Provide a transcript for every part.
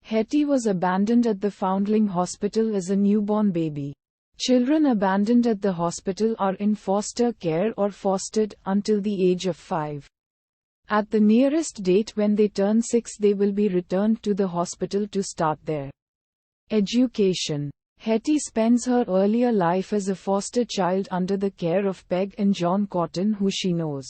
Hetty was abandoned at the Foundling Hospital as a newborn baby. Children abandoned at the hospital are in foster care or fostered until the age of 5. At the nearest date when they turn 6, they will be returned to the hospital to start their education. Hetty spends her earlier life as a foster child under the care of Peg and John Cotton, who she knows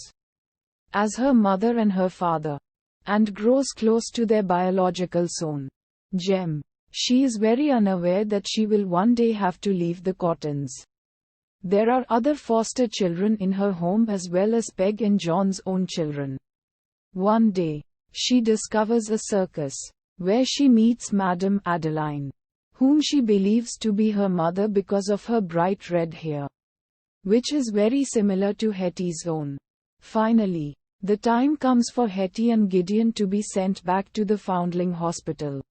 as her mother and her father, and grows close to their biological son, Jem. She is very unaware that she will one day have to leave the Cottons. There are other foster children in her home as well as Peg and John's own children. One day, she discovers a circus, where she meets Madame Adeline, whom she believes to be her mother because of her bright red hair, which is very similar to Hetty's own. Finally, the time comes for Hetty and Gideon to be sent back to the Foundling Hospital.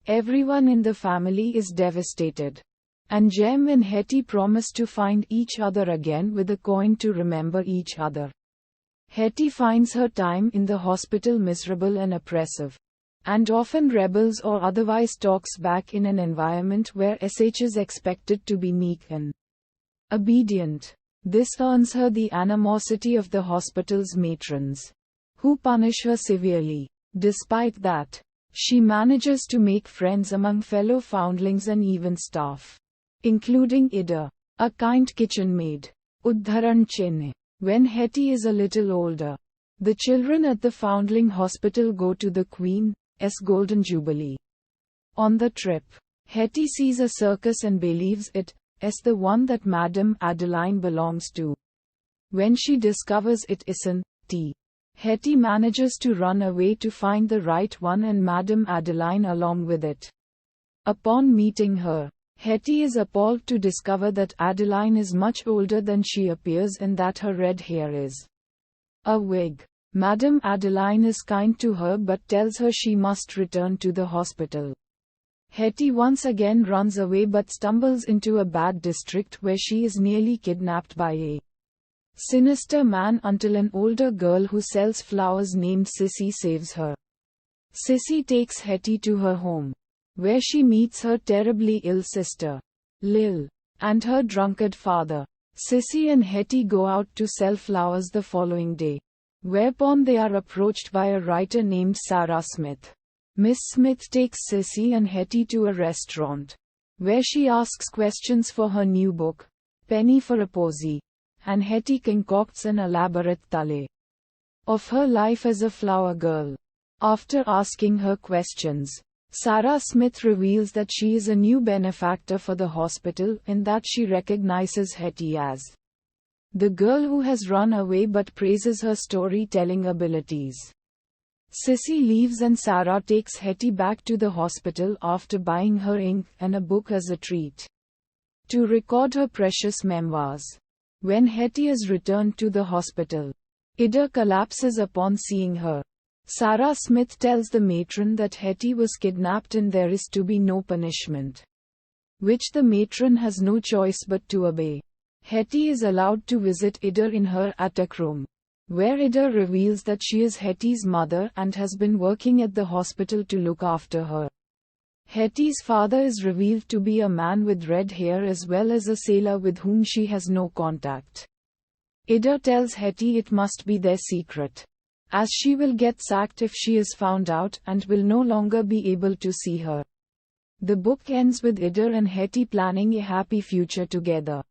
Everyone in the family is devastated, and Jem and Hetty promise to find each other again with a coin to remember each other. Hetty finds her time in the hospital miserable and oppressive, and often rebels or otherwise talks back in an environment where SH is expected to be meek and obedient. This earns her the animosity of the hospital's matrons, who punish her severely. Despite that, she manages to make friends among fellow foundlings and even staff, including Ida, a kind kitchen maid. Uddharan Chenne. When Hetty is a little older, the children at the Foundling Hospital go to the Queen's Golden Jubilee. On the trip, Hetty sees a circus and believes it is the one that Madame Adeline belongs to. When she discovers it isn't, Hetty manages to run away to find the right one and Madame Adeline along with it. Upon meeting her, Hetty is appalled to discover that Adeline is much older than she appears and that her red hair is a wig. Madame Adeline is kind to her but tells her she must return to the hospital. Hetty once again runs away but stumbles into a bad district where she is nearly kidnapped by a sinister man until an older girl who sells flowers named Sissy saves her. Sissy takes Hetty to her home, where she meets her terribly ill sister, Lil, and her drunkard father. Sissy and Hetty go out to sell flowers the following day, whereupon they are approached by a writer named Sarah Smith. Miss Smith takes Sissy and Hetty to a restaurant, where she asks questions for her new book, Penny for a Posy, and Hetty concocts an elaborate tale of her life as a flower girl. After asking her questions, Sarah Smith reveals that she is a new benefactor for the hospital and that she recognizes Hetty as the girl who has run away but praises her storytelling abilities. Sissy leaves and Sarah takes Hetty back to the hospital after buying her ink and a book as a treat to record her precious memoirs. When Hetty is returned to the hospital, Ida collapses upon seeing her. Sarah Smith tells the matron that Hetty was kidnapped and there is to be no punishment, which the matron has no choice but to obey. Hetty is allowed to visit Ida in her attic room, where Ida reveals that she is Hetty's mother and has been working at the hospital to look after her. Hetty's father is revealed to be a man with red hair as well as a sailor with whom she has no contact. Ida tells Hetty it must be their secret, as she will get sacked if she is found out and will no longer be able to see her. The book ends with Ida and Hetty planning a happy future together.